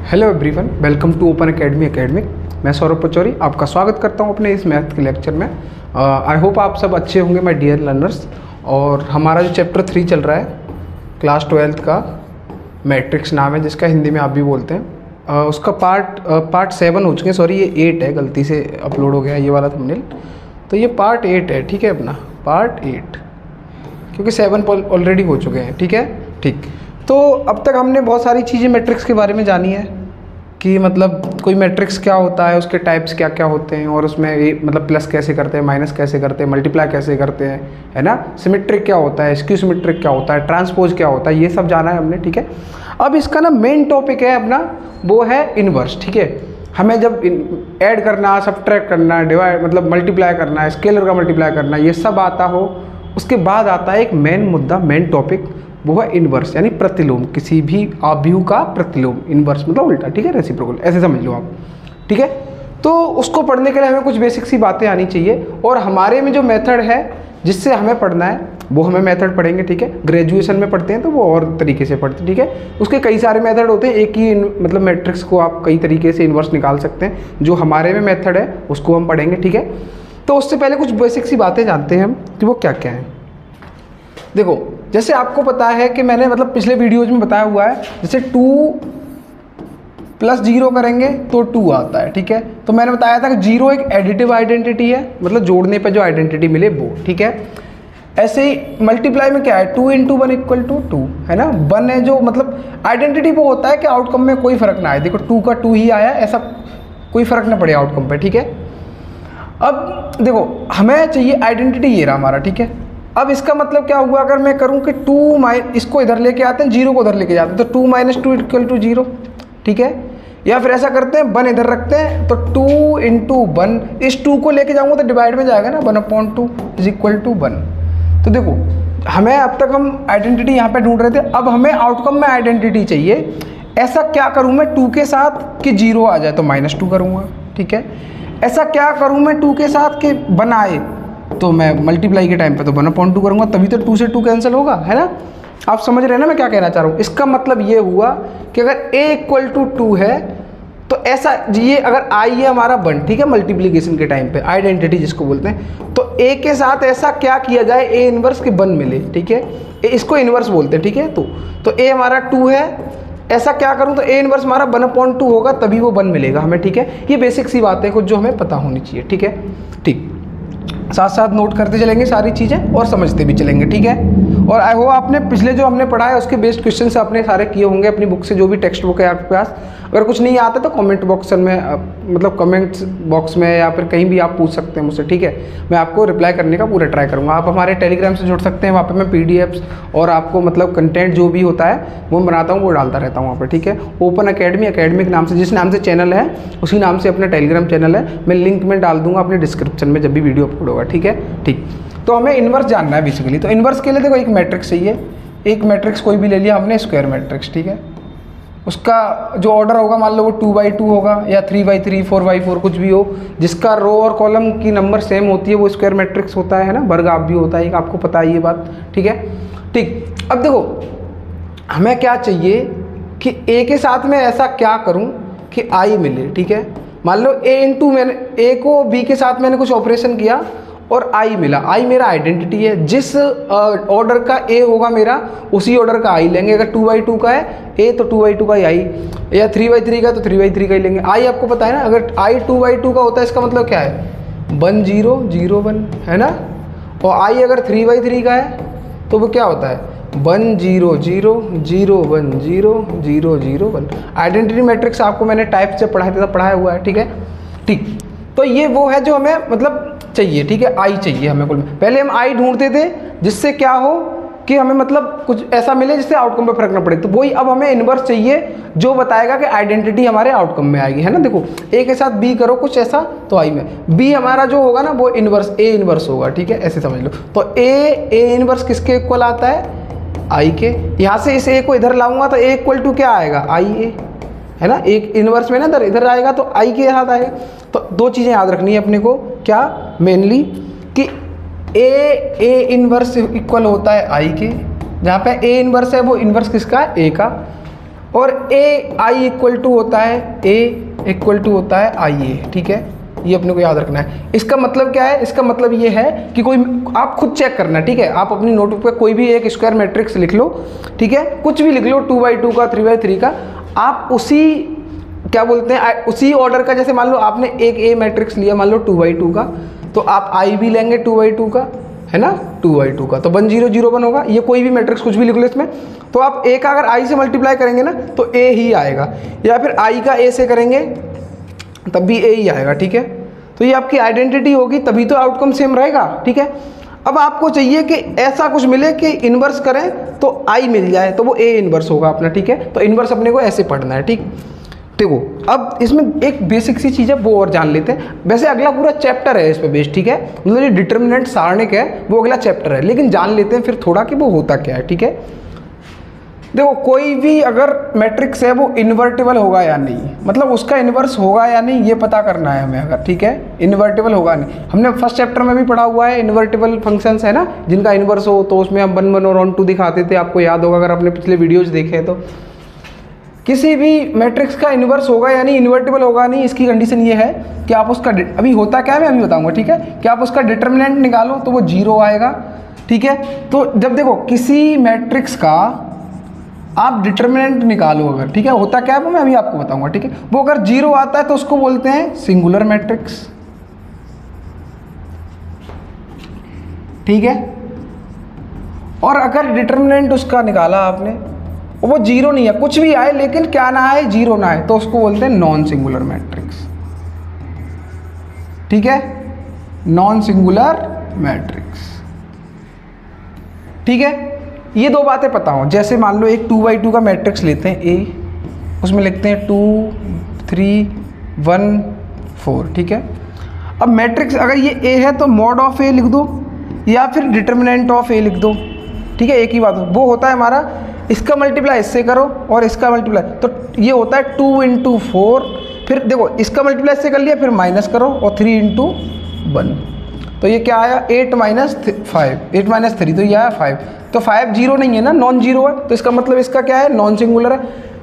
Hello everyone, welcome to open academy academic. मैं सौरभ पचौरी आपका स्वागत करता हूं अपने इस मैथ के लेक्चर में। आई होप आप सब अच्छे होंगे माय डियर लर्नर्स। और हमारा जो चैप्टर 3 चल रहा है क्लास 12th का, मैट्रिक्स नाम है जिसका हिंदी में आप भी बोलते हैं, उसका पार्ट 7 हो चुके हैं। सॉरी, ये 8 है, गलती से अपलोड हो गया ये वाला थंबनेल। तो ये पार्ट 8 है, ठीक है, अपना पार्ट 8, क्योंकि 7 ऑलरेडी हो चुके हैं। ठीक है, ठीक। तो अब तक हमने बहुत सारी चीज़ें मैट्रिक्स के बारे में जानी है कि मतलब कोई मैट्रिक्स क्या होता है, उसके टाइप्स क्या क्या होते हैं, और उसमें मतलब प्लस कैसे करते हैं, माइनस कैसे करते हैं, मल्टीप्लाई कैसे करते हैं, है ना। सिमेट्रिक क्या होता है, स्क्यू सिमेट्रिक क्या होता है, ट्रांसपोज क्या होता है, ये सब जाना है हमने। ठीक है, अब इसका ना मेन टॉपिक है अपना, वो है इनवर्स। ठीक है, हमें जब ऐड करना, सब्ट्रैक्ट करना, डिवाइड मतलब मल्टीप्लाई करना, स्केलर का मल्टीप्लाई करना, ये सब आता हो, उसके बाद आता है एक मेन मुद्दा, मेन टॉपिक, वो है इनवर्स, यानी प्रतिलोम। किसी भी आव्यूह का प्रतिलोम, इनवर्स मतलब उल्टा। ठीक है, रेसिप्रोकल, ऐसे समझ लो आप। ठीक है, तो उसको पढ़ने के लिए हमें कुछ बेसिक सी बातें आनी चाहिए, और हमारे में जो मेथड है जिससे हमें पढ़ना है वो हमें मेथड पढ़ेंगे। ठीक है, ग्रेजुएशन में पढ़ते हैं तो वो और तरीके से पढ़ते हैं। ठीक है, उसके कई सारे मेथड होते हैं, एक ही मतलब मैट्रिक्स को आप कई तरीके से इनवर्स निकाल सकते हैं। जो हमारे में मेथड है उसको हम पढ़ेंगे। ठीक है, तो उससे पहले कुछ बेसिक सी बातें जानते हैं हम कि वो क्या क्या है। देखो, जैसे आपको पता है कि मैंने मतलब पिछले वीडियोज में बताया हुआ है, जैसे 2 + 0 करेंगे तो 2 आता है। ठीक है, तो मैंने बताया था कि 0 एक एडिटिव आइडेंटिटी है, मतलब जोड़ने पे जो आइडेंटिटी मिले वो। ठीक है, ऐसे ही मल्टीप्लाई में क्या है, 2 × 1 = 2, है ना। 1 है जो मतलब आइडेंटिटी वो होता है कि आउटकम में कोई फर्क ना आए। देखो 2 का 2 ही आया, ऐसा कोई फर्क ना पड़े आउटकम पे। ठीक है, अब देखो हमें चाहिए आइडेंटिटी, ये रहा हमारा। ठीक है, अब इसका मतलब क्या हुआ, अगर मैं करूं कि 2 इसको इधर लेके आते हैं, 0 को उधर लेके जाते हैं, तो 2 - 2 = 0। ठीक है, या फिर ऐसा करते हैं 1 इधर रखते हैं तो 2 × 1, इस 2 को लेके जाऊंगा तो डिवाइड में जाएगा ना, 1/2 = 1। तो देखो हमें अब तक हम आइडेंटिटी यहाँ पे ढूंढ रहे थे, अब हमें आउटकम में आइडेंटिटी चाहिए। ऐसा क्या करूँ मैं 2 के साथ कि 0 आ जाए तो -2 करूँगा। ठीक है, ऐसा क्या करूँ मैं 2 के साथ कि 1 आए तो मैं मल्टीप्लाई के टाइम पे तो 1/2 करूँगा, तभी तो 2 से 2 कैंसिल होगा, है ना। आप समझ रहे हैं ना मैं क्या कहना चाह रहा हूँ। इसका मतलब ये हुआ कि अगर a = 2 है तो ऐसा, ये अगर i है हमारा 1, ठीक है, मल्टीप्लीकेशन के टाइम पे आइडेंटिटी जिसको बोलते हैं, तो a के साथ ऐसा क्या किया जाए a इनवर्स के 1 मिले। ठीक है, इसको इनवर्स बोलते हैं। ठीक है, तो a हमारा 2 है, ऐसा क्या करूं तो a इनवर्स हमारा 1/2 होगा, तभी वो 1 मिलेगा हमें। ठीक है, ये बेसिक सी बात है कुछ जो हमें पता होनी चाहिए। ठीक है, ठीक, साथ साथ नोट करते चलेंगे सारी चीज़ें और समझते भी चलेंगे। ठीक है, और आई होप आपने पिछले जो हमने पढ़ा है उसके बेस्ड क्वेश्चन से आपने सारे किए होंगे अपनी बुक से, जो भी टेक्स्ट बुक है आपके पास। अगर कुछ नहीं आता तो कमेंट बॉक्स में मतलब कमेंट्स बॉक्स में या फिर कहीं भी आप पूछ सकते हैं मुझसे। ठीक है, मैं आपको रिप्लाई करने का पूरा ट्राई करूँगा। आप हमारे टेलीग्राम से जुड़ सकते हैं, वहाँ पर मैं PDFs और आपको मतलब कंटेंट जो भी होता है वो मैं बनाता हूँ, वो डालता रहता हूँ वहाँ पर। ठीक है, ओपन एकेडमी एकेडमिक नाम से, जिस नाम से चैनल है उसी नाम से अपना टेलीग्राम चैनल है। मैं लिंक में डाल दूंगा अपने डिस्क्रिप्शन में जब भी वीडियो अपलोड होगा। ठीक है, ठीक। तो हमें इनवर्स जानना है बेसिकली। तो इनवर्स के लिए देखो एक मैट्रिक्स चाहिए, एक मैट्रिक्स कोई भी ले लिया हमने, स्क्वायर मैट्रिक्स। ठीक है, उसका जो ऑर्डर होगा मान लो वो 2/2 होगा या 3/3, 4/4, कुछ भी हो, जिसका रो और कॉलम की नंबर सेम होती है वो स्क्वायर मैट्रिक्स होता है ना। वर्ग आप भी होता है, आपको पता है ये बात। ठीक है, ठीक। अब देखो हमें क्या चाहिए कि a के साथ में ऐसा क्या करूं कि i मिले। ठीक है, मान लो a को b के साथ मैंने कुछ ऑपरेशन किया और i मिला। i मेरा आइडेंटिटी है, जिस ऑर्डर का a होगा मेरा उसी ऑर्डर का i लेंगे। अगर 2/2 का है a तो 2/2 का ही i, या 3/3 का तो 3/3 का ही लेंगे। i आपको पता है ना, अगर i 2/2 का होता है इसका मतलब क्या है, 1 0 0 1, है ना। और i अगर 3/3 का है तो वो क्या होता है, 1 0 0 0 1 0 0 0 1। आइडेंटिटी मैट्रिक्स आपको मैंने टाइप से पढ़ाया हुआ है। ठीक है, ठीक। तो ये वो है जो हमें मतलब चाहिए। ठीक है, आई चाहिए हमें। कुल पहले हम आई ढूंढते थे जिससे क्या हो कि हमें मतलब कुछ ऐसा मिले जिससे आउटकम पे फर्क ना पड़े। तो वही अब हमें इनवर्स चाहिए जो बताएगा कि आइडेंटिटी हमारे आउटकम में आएगी, है ना। देखो ए के साथ बी करो कुछ ऐसा तो आई में बी हमारा जो होगा ना वो इनवर्स ए इनवर्स होगा। ठीक है, ऐसे समझ लो। तो ए इनवर्स किसके इक्वल आता है, आई के। यहाँ से इस ए को इधर लाऊंगा तो ए = क्या आएगा, आई ए, है ना। एक इनवर्स में ना इधर आएगा तो आई के साथ आएगा। तो दो चीज़ें याद रखनी है अपने को, क्या मेनली कि ए इनवर्स इक्वल होता है आई के, जहाँ पे ए इनवर्स है वो इनवर्स किसका है, ए का। और ए आई इक्वल टू होता है आई ए, ठीक है, ये अपने को याद रखना है। इसका मतलब क्या है, इसका मतलब ये है कि कोई आप खुद चेक करना, ठीक है, आप अपनी नोटबुक पे कोई भी एक स्क्वायर मैट्रिक्स लिख लो, ठीक है, कुछ भी लिख लो, 2x2 का, 3x3 का, आप उसी क्या बोलते हैं उसी ऑर्डर का, जैसे मान लो आपने एक ए मैट्रिक्स लिया मान लो 2x2 का, तो आप आई भी लेंगे 2x2 का, है ना, 2x2 का, तो 1 0 0 1 होगा। ये कोई भी मैट्रिक्स कुछ भी लिख लो इसमें, तो आप ए का अगर आई से मल्टीप्लाई करेंगे ना तो ए ही आएगा, या फिर आई का ए से करेंगे तब भी ए ही आएगा, ठीक है। तो ये आपकी आइडेंटिटी होगी, तभी तो आउटकम सेम रहेगा, ठीक है। अब आपको चाहिए कि ऐसा कुछ मिले कि इन्वर्स करें तो आई मिल जाए, तो वो ए इन्वर्स होगा अपना, ठीक है। तो इन्वर्स अपने को ऐसे पढ़ना है, ठीक। देखो अब इसमें एक बेसिक सी चीज़ है वो और जान लेते हैं। वैसे अगला पूरा चैप्टर है इस पे बेस्ड, ठीक है, मतलब ये डिटर्मिनेंट सारणिक है वो अगला चैप्टर है, लेकिन जान लेते हैं फिर थोड़ा कि वो होता क्या है, ठीक है। देखो कोई भी अगर मैट्रिक्स है वो इन्वर्टिबल होगा या नहीं, मतलब उसका इन्वर्स होगा या नहीं ये पता करना है हमें, अगर ठीक है इन्वर्टिबल होगा नहीं। हमने फर्स्ट चैप्टर में भी पढ़ा हुआ है इन्वर्टिबल फंक्शंस, है ना, जिनका इन्वर्स हो, तो उसमें हम 1 1 और 1 2 दिखाते थे, आपको याद होगा अगर आपने पिछले वीडियोज देखे तो। किसी भी मैट्रिक्स का इन्वर्स होगा या नहीं, इन्वर्टिबल होगा नहीं, इसकी कंडीशन ये है कि आप उसका अभी होता क्या है मैं अभी बताऊंगा, ठीक है, कि आप उसका डिटर्मिनेंट निकालो तो वो 0 आएगा, ठीक है। तो जब देखो किसी मैट्रिक्स का आप डिटर्मिनेंट निकालो अगर, ठीक है, होता क्या है वो मैं अभी आपको बताऊंगा, ठीक है। वो अगर 0 आता है तो उसको बोलते हैं सिंगुलर मैट्रिक्स, ठीक है। और अगर डिटर्मिनेंट उसका निकाला आपने वो 0 नहीं है, कुछ भी आए लेकिन क्या ना आए, 0 ना आए, तो उसको बोलते हैं नॉन सिंगुलर मैट्रिक्स, ठीक है, नॉन सिंगुलर मैट्रिक्स, ठीक है। ये दो बातें पता हो, जैसे मान लो एक 2x2 का मैट्रिक्स लेते हैं ए, उसमें लिखते हैं 2 3 1 4, ठीक है। अब मैट्रिक्स अगर ये ए है तो मॉड ऑफ ए लिख दो या फिर डिटर्मिनेंट ऑफ ए लिख दो, ठीक है, एक ही बात हो। वो होता है हमारा इसका मल्टीप्लाई इससे करो और इसका मल्टीप्लाई, तो ये होता है 2 × 4, फिर देखो इसका मल्टीप्लाई इससे कर लिया फिर माइनस करो और 3 × 1, तो ये क्या आया 8 - 5, 8 - 3, तो ये आया 5। तो 5 0 नहीं है ना, नॉन जीरो है, तो इसका मतलब इसका क्या है, नॉन सिंगुलर है।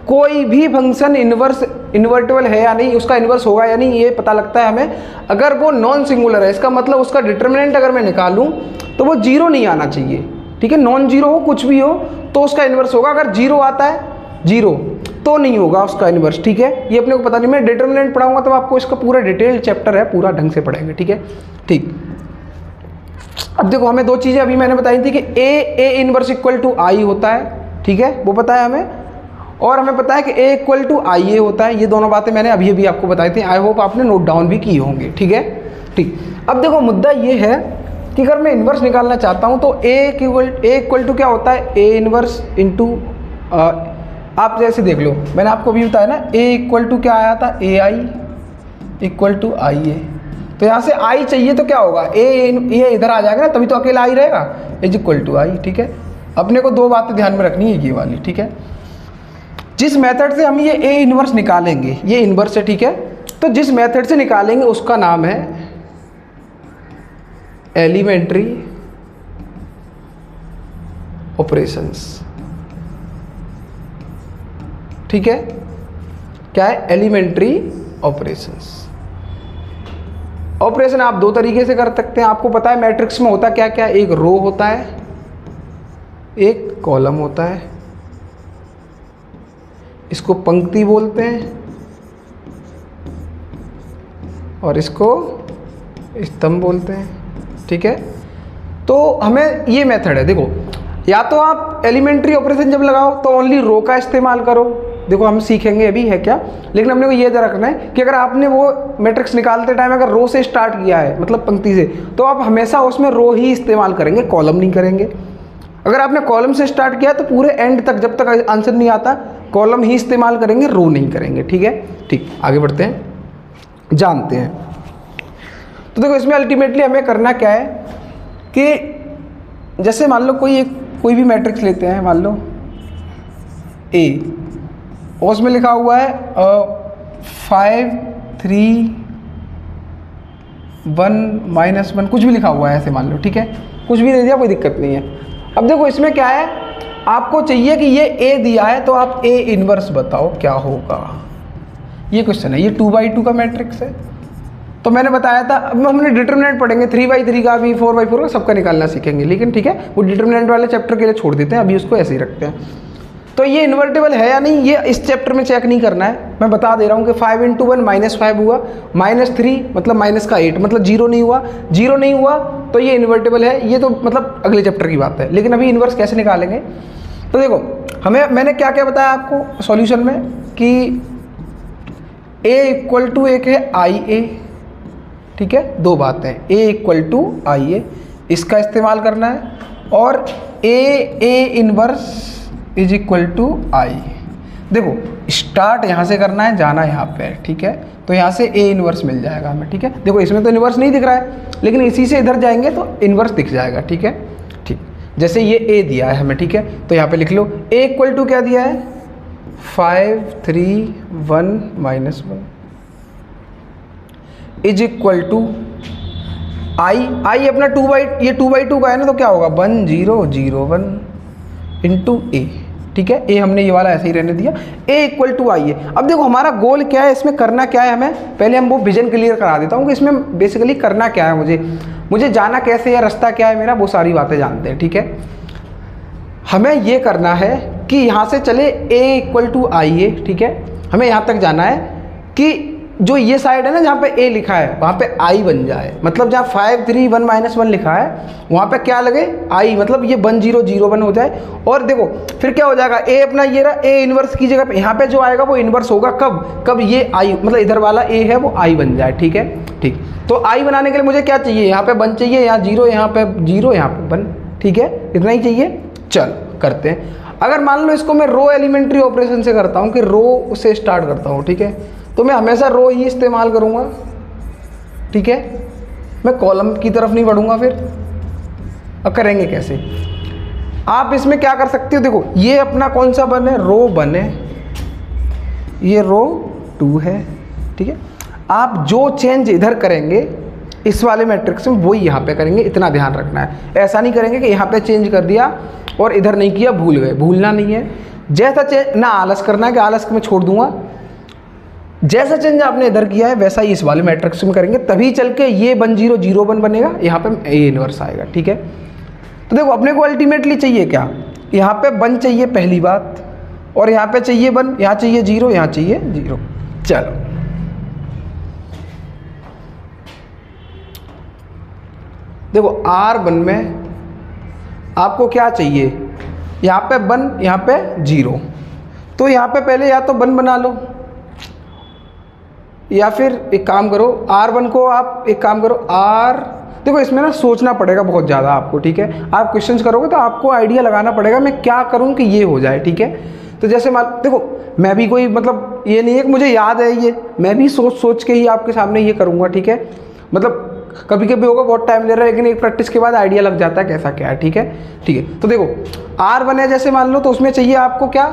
कोई भी फंक्शन इन्वर्टिबल है या नहीं, उसका इन्वर्स होगा या नहीं ये पता लगता है हमें अगर वो नॉन सिंगुलर है, इसका मतलब उसका डिटर्मिनेंट अगर मैं निकालूं तो वो 0 नहीं आना चाहिए, ठीक है, नॉन जीरो हो कुछ भी हो तो उसका इन्वर्स होगा। अगर 0 आता है 0 तो नहीं होगा उसका इन्वर्स, ठीक है। ये अपने को पता नहीं, मैं डिटर्मिनेंट पढ़ाऊंगा तो आपको इसका पूरा डिटेल चैप्टर है, पूरा ढंग से पढ़ेंगे, ठीक है, ठीक। अब देखो हमें दो चीज़ें अभी मैंने बताई थी कि ए इन्वर्स इक्वल टू आई होता है, ठीक है, वो पता है हमें, और हमें पता है कि ए इक्वल टू आई ए होता है। ये दोनों बातें मैंने अभी अभी आपको बताई थी, आई होप आपने नोट डाउन भी किए होंगे, ठीक है, ठीक। अब देखो मुद्दा ये है कि अगर मैं इन्वर्स निकालना चाहता हूँ तो ए इक्वल टू क्या होता है, ए इन्वर्स इंटू, आप जैसे देख लो मैंने आपको अभी बताया ना, ए इक्वल टू क्या आया था, ए आई इक्वल टू आई ए, तो यहाँ से आई चाहिए तो क्या होगा, ए इधर आ जाएगा ना, तभी तो अकेला आई रहेगा, इज इक्वल टू आई, ठीक है। अपने को दो बातें ध्यान में रखनी है ये वाली, ठीक है। जिस मेथड से हम ये ए इन्वर्स निकालेंगे, ये इन्वर्स है, ठीक है, तो जिस मेथड से निकालेंगे उसका नाम है एलिमेंट्री ऑपरेशंस, ठीक है, क्या है, एलिमेंट्री ऑपरेशंस। ऑपरेशन आप दो तरीके से कर सकते हैं, आपको पता है मैट्रिक्स में होता क्या क्या, एक रो होता है, एक कॉलम होता है, इसको पंक्ति बोलते हैं और इसको स्तंभ बोलते हैं, ठीक है। तो हमें ये मेथड है, देखो या तो आप एलिमेंट्री ऑपरेशन जब लगाओ तो ओनली रो का इस्तेमाल करो, देखो हम सीखेंगे अभी है क्या, लेकिन हमने को ये रखना है कि अगर आपने वो मैट्रिक्स निकालते टाइम अगर रो से स्टार्ट किया है, मतलब पंक्ति से, तो आप हमेशा उसमें रो ही इस्तेमाल करेंगे, कॉलम नहीं करेंगे। अगर आपने कॉलम से स्टार्ट किया तो पूरे एंड तक जब तक आंसर नहीं आता कॉलम ही इस्तेमाल करेंगे, रो नहीं करेंगे, ठीक है, ठीक। आगे बढ़ते हैं, जानते हैं। तो देखो इसमें अल्टीमेटली हमें करना क्या है कि जैसे मान लो कोई भी मैट्रिक्स लेते हैं, मान लो ए, और उसमें लिखा हुआ है 5 3 1 -1, कुछ भी लिखा हुआ है ऐसे मान लो, ठीक है, कुछ भी दे दिया कोई दिक्कत नहीं है। अब देखो इसमें क्या है, आपको चाहिए कि ये ए दिया है तो आप ए इनवर्स बताओ क्या होगा, ये क्वेश्चन है। ये 2/2 का मैट्रिक्स है। तो मैंने बताया था, अब हमने डिटरमिनेंट पढ़ेंगे 3/3 का भी, 4/4 का, सबका निकालना सीखेंगे, लेकिन ठीक है वो डिटरमिनेंट वाले चैप्टर के लिए छोड़ देते हैं, अभी उसको ऐसे ही रखते हैं। तो ये इन्वर्टेबल है या नहीं, ये इस चैप्टर में चेक नहीं करना है, मैं बता दे रहा हूँ कि 5 × 1 -5 हुआ, -3 मतलब माइनस का 8 मतलब 0 नहीं हुआ, 0 नहीं हुआ तो ये इन्वर्टेबल है। ये तो मतलब अगले चैप्टर की बात है, लेकिन अभी इन्वर्स कैसे निकालेंगे। तो देखो मैंने क्या क्या बताया आपको सॉल्यूशन में कि a = एक है IA, ठीक है, दो बातें, a = IA इसका इस्तेमाल करना है, और A इनवर्स = I। देखो स्टार्ट यहाँ से करना है, जाना यहाँ पे है, ठीक है, तो यहाँ से A इनवर्स मिल जाएगा हमें, ठीक है। देखो इसमें तो इनवर्स नहीं दिख रहा है, लेकिन इसी से इधर जाएंगे तो इनवर्स दिख जाएगा, ठीक है। ठीक, जैसे ये A दिया है हमें, ठीक है, तो यहाँ पे लिख लो A = क्या दिया है, 5 3 1 -1 = I अपना 2/2 का है ना, तो क्या होगा 1 0 0 1 × A, ठीक है। A हमने ये वाला ऐसे ही रहने दिया, A = I है। अब देखो हमारा गोल क्या है, इसमें करना क्या है, हमें पहले हम वो विजन क्लियर करा देता हूँ कि इसमें बेसिकली करना क्या है, मुझे जाना कैसे है, रास्ता क्या है मेरा, वो सारी बातें जानते हैं, ठीक है। हमें ये करना है कि यहाँ से चले A = I है, ठीक है, हमें यहाँ तक जाना है कि जो ये साइड है ना जहाँ पे A लिखा है वहाँ पे I बन जाए, मतलब जहाँ 5 3 1 -1 लिखा है वहाँ पे क्या लगे I, मतलब ये 1 0 0 1 हो जाए। और देखो फिर क्या हो जाएगा, A अपना ये रहा, A इनवर्स की जगह पे यहाँ पे जो आएगा वो इनवर्स होगा, कब ये I मतलब इधर वाला A है वो I बन जाए, ठीक है। ठीक, तो I बनाने के लिए मुझे क्या चाहिए, यहाँ पे 1 चाहिए, यहाँ 0, यहाँ पे 0, यहाँ पे 1, ठीक है, इतना ही चाहिए। चल करते हैं। अगर मान लो इसको मैं रो एलिमेंट्री ऑपरेशन से करता हूँ कि रो से स्टार्ट करता हूँ, ठीक है, तो मैं हमेशा रो ही इस्तेमाल करूँगा, ठीक है, मैं कॉलम की तरफ नहीं बढ़ूँगा। फिर अब करेंगे कैसे, आप इसमें क्या कर सकते हो, देखो ये अपना कौन सा 1 है, रो 1 है, ये रो 2 है, ठीक है। आप जो चेंज इधर करेंगे इस वाले मैट्रिक्स में वही यहाँ पे करेंगे, इतना ध्यान रखना है। ऐसा नहीं करेंगे कि यहाँ पे चेंज कर दिया और इधर नहीं किया, भूल गए, भूलना नहीं है। जैसा चेंज ना आलस करना है कि आलस को मैं छोड़ दूंगा, जैसा चेंज आपने इधर किया है वैसा ही इस वाले मैट्रिक्स में करेंगे, तभी चल के ये 1 0 0 1 बनेगा, यहाँ पे A इनवर्स आएगा, ठीक है। तो देखो अपने को अल्टीमेटली चाहिए क्या, यहाँ पे 1 चाहिए पहली बात, और यहाँ पे चाहिए 1, यहाँ चाहिए 0, यहाँ चाहिए 0। चलो देखो R1 में आपको क्या चाहिए, यहाँ पे 1, यहाँ पे 0, तो यहाँ पे पहले या तो 1 बना लो, या फिर एक काम करो R1 को आप एक काम करो देखो इसमें ना सोचना पड़ेगा बहुत ज़्यादा आपको, ठीक है। आप क्वेश्चंस करोगे तो आपको आइडिया लगाना पड़ेगा मैं क्या करूँ कि ये हो जाए, ठीक है। तो जैसे मान देखो मैं भी कोई मतलब ये नहीं है कि मुझे याद है, ये मैं भी सोच के ही आपके सामने ये करूँगा, ठीक है। मतलब कभी कभी होगा बहुत टाइम ले रहा है, लेकिन एक प्रैक्टिस के बाद आइडिया लग जाता है कैसा क्या है, ठीक है। ठीक है, तो देखो R1 है जैसे मान लो, तो उसमें चाहिए आपको क्या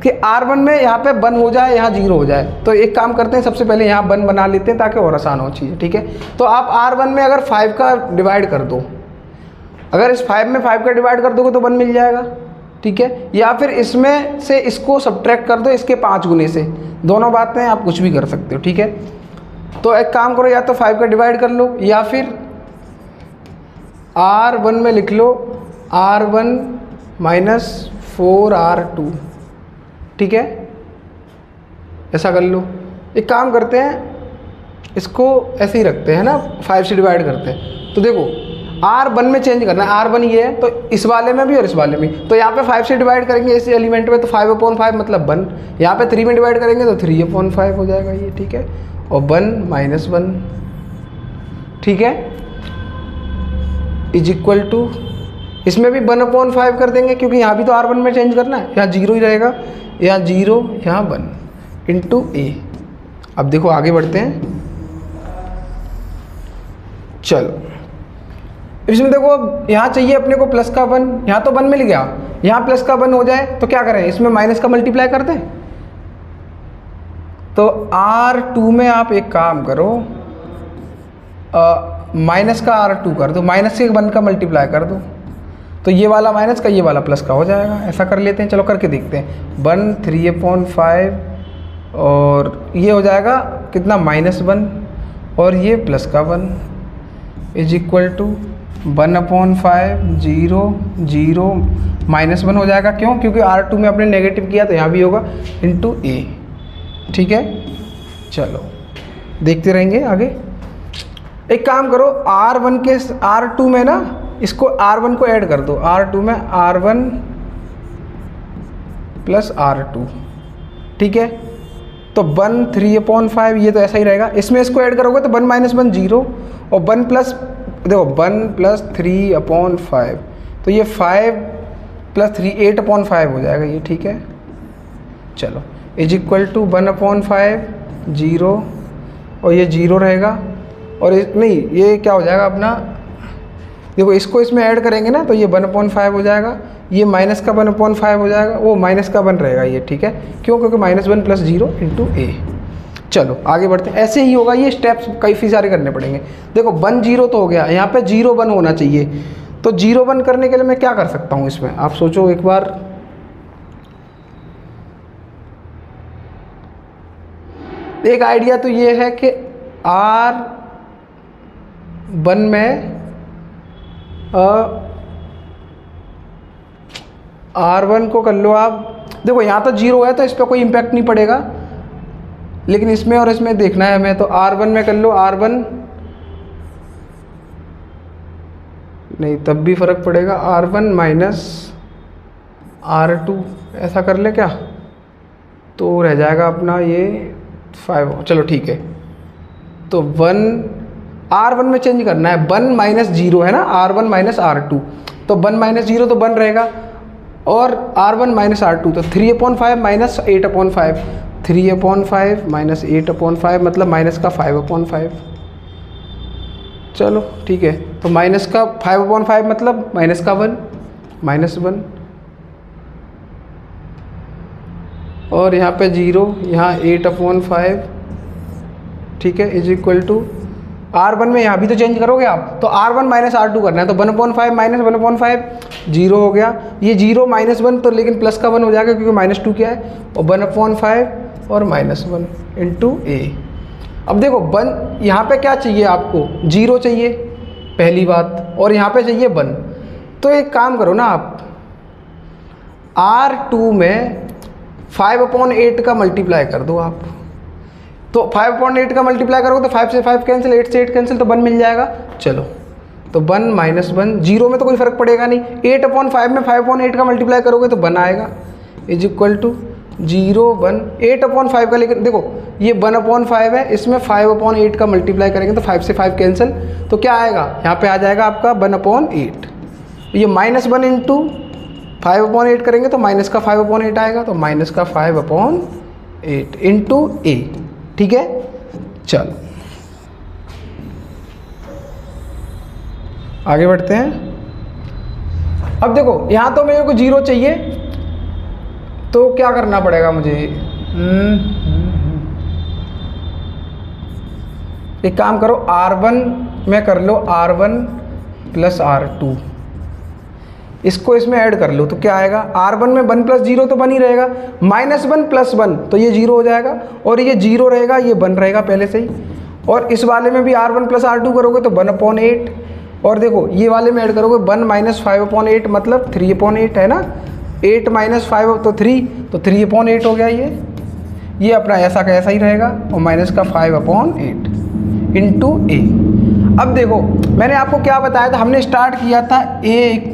कि R1 में यहाँ पे 1 हो जाए, यहाँ 0 हो जाए। तो एक काम करते हैं, सबसे पहले यहाँ 1 बना लेते हैं ताकि और आसान हो चीज़ें, ठीक है। तो आप R1 में अगर 5 का डिवाइड कर दो, अगर इस 5 में 5 का डिवाइड कर दोगे तो 1 मिल जाएगा, ठीक है। या फिर इसमें से इसको सब्ट्रैक्ट कर दो इसके 5 गुने से, दोनों बातें आप कुछ भी कर सकते हो, ठीक है। तो एक काम करो, या तो 5 का डिवाइड कर लो, या फिर R1 में लिख लो R1 - 4R2, ठीक है, ऐसा कर लो। एक काम करते हैं, इसको ऐसे ही रखते हैं ना, 5 से डिवाइड करते हैं। तो देखो R1 में चेंज करना है, R1 ये है तो इस वाले में भी और इस वाले में, तो यहाँ पे 5 से डिवाइड करेंगे इस एलिमेंट में तो 5/5 मतलब 1, यहाँ पे 3 में डिवाइड करेंगे तो 3/5 हो जाएगा ये, ठीक है। और 1 - 1, ठीक है, = इसमें भी 1/5 कर देंगे क्योंकि यहाँ भी तो R1 में चेंज करना है, यहाँ 0 ही रहेगा, यहाँ 0 यहाँ 1 × A। अब देखो आगे बढ़ते हैं, चलो इसमें देखो अब यहाँ चाहिए अपने को प्लस का 1, यहाँ तो 1 मिल गया, यहाँ प्लस का 1 हो जाए तो क्या करें, इसमें माइनस का मल्टीप्लाई कर दें। तो R2 में आप एक काम करो, माइनस का R2 कर दो, माइनस से 1 का मल्टीप्लाई कर दो, तो तो ये वाला माइनस का ये वाला प्लस का हो जाएगा। ऐसा कर लेते हैं, चलो करके देखते हैं। 1 3/5 और ये हो जाएगा कितना, -1 और ये प्लस का 1 इज इक्वल टू 1/5 0 0 -1 हो जाएगा। क्यों? क्योंकि R2 में आपने नेगेटिव किया तो यहाँ भी होगा इंटू A। ठीक है, चलो देखते रहेंगे आगे। एक काम करो, R1 के R2 में ना इसको R1 को ऐड कर दो। R2 में R1 प्लस R2, ठीक है। तो 1 3/5 ये तो ऐसा ही रहेगा। इसमें इसको ऐड करोगे तो 1 - 1 0 और 1 प्लस, देखो 1 + 3/5 तो ये 5 + 3 8/5 हो जाएगा ये, ठीक है। चलो इज इक्वल टू 1/5 0 और ये 0 रहेगा और नहीं ये क्या हो जाएगा अपना, देखो इसको इसमें ऐड करेंगे ना तो ये 1/5 हो जाएगा, ये माइनस का 1/5 हो जाएगा, वो माइनस का 1 रहेगा ये, ठीक है। क्यों? क्योंकि -1 + 0 इंटू A। चलो आगे बढ़ते हैं, ऐसे ही होगा ये स्टेप्स काफ़ी सारे करने पड़ेंगे। देखो 1 0 तो हो गया, यहाँ पे 0 1 होना चाहिए। तो 0 1 करने के लिए मैं क्या कर सकता हूँ इसमें, आप सोचो एक बार। एक आइडिया तो ये है कि R1 में R1 को कर लो आप। देखो यहाँ तो 0 है तो इस पर कोई इम्पैक्ट नहीं पड़ेगा, लेकिन इसमें और इसमें देखना है हमें। तो R1 में कर लो R1, नहीं तब भी फर्क पड़ेगा, R1 माइनस R2 ऐसा कर ले क्या, तो रह जाएगा अपना ये 5। चलो ठीक है, तो R1 में चेंज करना है। 1 - 0 है ना, R1 - R2, तो 1 - 0 तो 1 रहेगा और R1 - R2 तो 3/5 - 8/5, 3/5 - 8/5 मतलब माइनस का 5/5। चलो ठीक है, तो माइनस का 5/5 मतलब माइनस का 1 -1 और यहाँ पे 0, यहाँ 8/5, ठीक है, इज इक्वल टू R1 में यहाँ भी तो चेंज करोगे आप, तो R1 - R2 करना है। तो 1/5 - 1/5 0 हो गया, ये 0 -1 तो लेकिन प्लस का 1 हो जाएगा क्योंकि -2 क्या है, और 1/5 और -1 इंटू A। अब देखो 1 यहाँ पे क्या चाहिए आपको, 0 चाहिए पहली बात, और यहाँ पे चाहिए 1। तो एक काम करो ना आप, R2 में 5/8 का मल्टीप्लाई कर दो आप। तो 5/8 का मल्टीप्लाई करोगे तो 5 से 5 कैंसिल, 8 से 8 कैंसिल, तो 1 मिल जाएगा। चलो तो 1 - 1 0 में तो कोई फर्क पड़ेगा नहीं। 8/5 में 5/8 का मल्टीप्लाई करोगे तो 1 आएगा, इज इक्वल टू 0 1 8/5 का, लेकिन देखो ये 1/5 है, इसमें 5/8 का मल्टीप्लाई करेंगे तो 5 से 5 कैंसिल, तो क्या आएगा यहाँ पे आ जाएगा आपका 1/8। ये -1 इंटू 5/8 करेंगे तो माइनस का 5/8 आएगा, तो माइनस का 5/8 इंटू A, ठीक है। चलो आगे बढ़ते हैं। अब देखो यहाँ तो मेरे को 0 चाहिए, तो क्या करना पड़ेगा मुझे, एक काम करो, R1 में कर लो R1 + R2, इसको इसमें ऐड कर लो तो क्या आएगा, R1 में 1 + 0 तो 1 ही रहेगा, -1 + 1 तो ये 0 हो जाएगा, और ये 0 रहेगा, ये 1 रहेगा पहले से ही। और इस वाले में भी R1 + R2 करोगे तो 1/8, और देखो ये वाले में ऐड करोगे 1 - 5/8 मतलब 3/8 है ना, 8 - 5 तो 3, तो 3/8 हो गया ये अपना ऐसा का ऐसा ही रहेगा, और माइनस का 5/8 इंटू A। अब देखो मैंने आपको क्या बताया था, हमने स्टार्ट किया था A =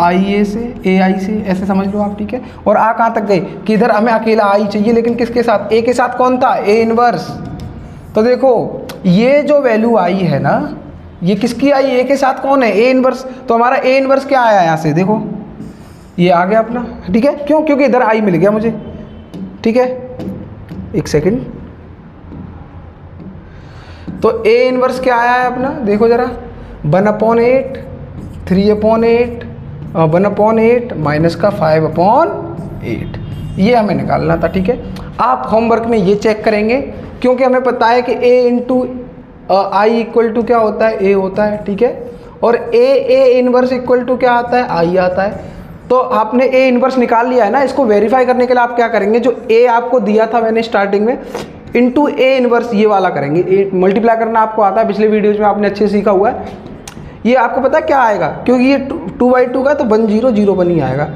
IA से, AI से, ऐसे समझ लो आप, ठीक है। और आ कहाँ तक गए कि इधर हमें अकेला I चाहिए, लेकिन किसके साथ, A के साथ कौन था, A इनवर्स। तो देखो ये जो वैल्यू आई है ना, ये किसकी आई, A के साथ कौन है, A इनवर्स। तो हमारा A इनवर्स क्या आया यहाँ से, देखो ये आ गया अपना, ठीक है। क्यों? क्योंकि इधर I मिल गया मुझे, ठीक है। एक सेकेंड, तो A इनवर्स क्या आया है अपना, देखो जरा, 1/8 3/8 1/8 माइनस का 5/8, ये हमें निकालना था, ठीक है। आप होमवर्क में ये चेक करेंगे, क्योंकि हमें पता है कि A × I = क्या होता है, A होता है, ठीक है। और ए इनवर्स इक्वल टू क्या आता है, आई आता है। तो आपने ए इनवर्स निकाल लिया है ना, इसको वेरीफाई करने के लिए आप क्या करेंगे, जो ए आपको दिया था मैंने स्टार्टिंग में इंटू ए इनवर्स ये वाला करेंगे। मल्टीप्लाई करना आपको आता है, पिछले वीडियोज में आपने अच्छे सीखा हुआ है। ये आपको पता है क्या आएगा, क्योंकि ये 2/2 का तो 1001 ही आएगा।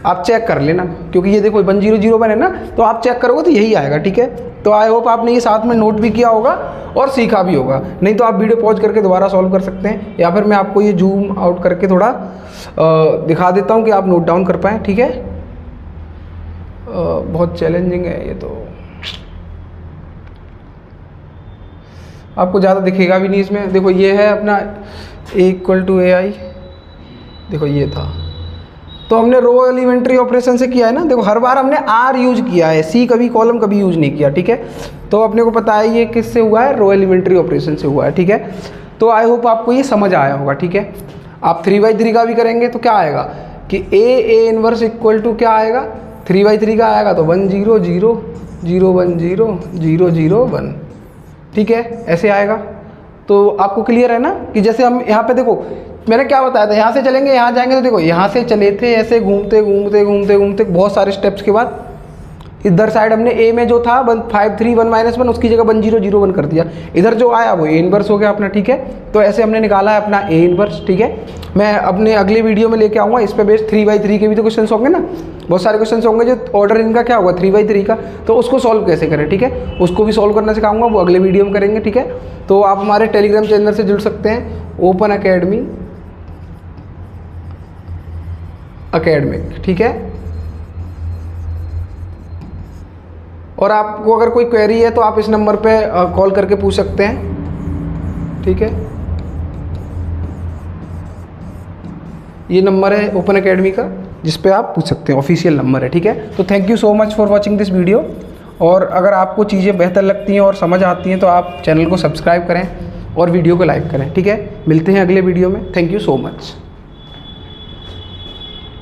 आप चेक कर लेना, क्योंकि ये देखो 1001 है ना, तो आप चेक करोगे तो यही आएगा, ठीक है। तो आई होप आपने ये साथ में नोट भी किया होगा और सीखा भी होगा। नहीं तो आप वीडियो पॉज करके दोबारा सॉल्व कर सकते हैं, या फिर मैं आपको ये जूम आउट करके थोड़ा दिखा देता हूँ कि आप नोट डाउन कर पाएँ, ठीक है। बहुत चैलेंजिंग है ये, तो आपको ज़्यादा दिखेगा भी नहीं इसमें। देखो ये है अपना ए इक्वल टू ए आई, देखो ये था। तो हमने रो एलिमेंट्री ऑपरेशन से किया है ना, देखो हर बार हमने आर यूज किया है, सी कभी कॉलम कभी यूज नहीं किया, ठीक है। तो अपने को पता है ये किससे हुआ है, रो एलिमेंट्री ऑपरेशन से हुआ है, ठीक है। तो आई होप आपको ये समझ आया होगा, ठीक है। आप 3/3 का भी करेंगे तो क्या आएगा कि ए इनवर्स इक्वल टू क्या आएगा, 3/3 का आएगा तो 1 0 0 0 1 0 0 0 1, ठीक है, ऐसे आएगा। तो आपको क्लियर है ना कि जैसे हम यहाँ पे देखो मैंने क्या बताया था, यहाँ से चलेंगे यहाँ जाएंगे, तो देखो यहाँ से चले थे ऐसे घूमते घूमते घूमते घूमते बहुत सारे स्टेप्स के बाद इधर साइड हमने ए में जो था 5 3 1 -1 उसकी जगह 1 0 0 1 कर दिया। इधर जो आया वो ए इनवर्स हो गया अपना, ठीक है। तो ऐसे हमने निकाला है अपना ए इनवर्स, ठीक है। मैं अपने अगले वीडियो में लेके आऊँगा इस पे बेस्ड 3/3 के भी तो क्वेश्चन होंगे ना, बहुत सारे क्वेश्चन होंगे जो ऑर्डर इनका क्या होगा 3/3 का, तो उसको सॉल्व कैसे करें, ठीक है। उसको भी सॉल्व करना सिखाऊंगा, वो अगले वीडियो में करेंगे, ठीक है। तो आप हमारे टेलीग्राम चैनल से जुड़ सकते हैं, ओपन अकेडमिक, ठीक है। और आपको अगर कोई क्वेरी है तो आप इस नंबर पे कॉल करके पूछ सकते हैं, ठीक है। ये नंबर है ओपन अकेडमी का जिस पे आप पूछ सकते हैं, ऑफिशियल नंबर है, ठीक है। तो thank you so much for watching this video. और अगर आपको चीज़ें बेहतर लगती हैं और समझ आती हैं तो आप चैनल को सब्सक्राइब करें और वीडियो को लाइक करें, ठीक है। मिलते हैं अगले वीडियो में, थैंक यू सो मच।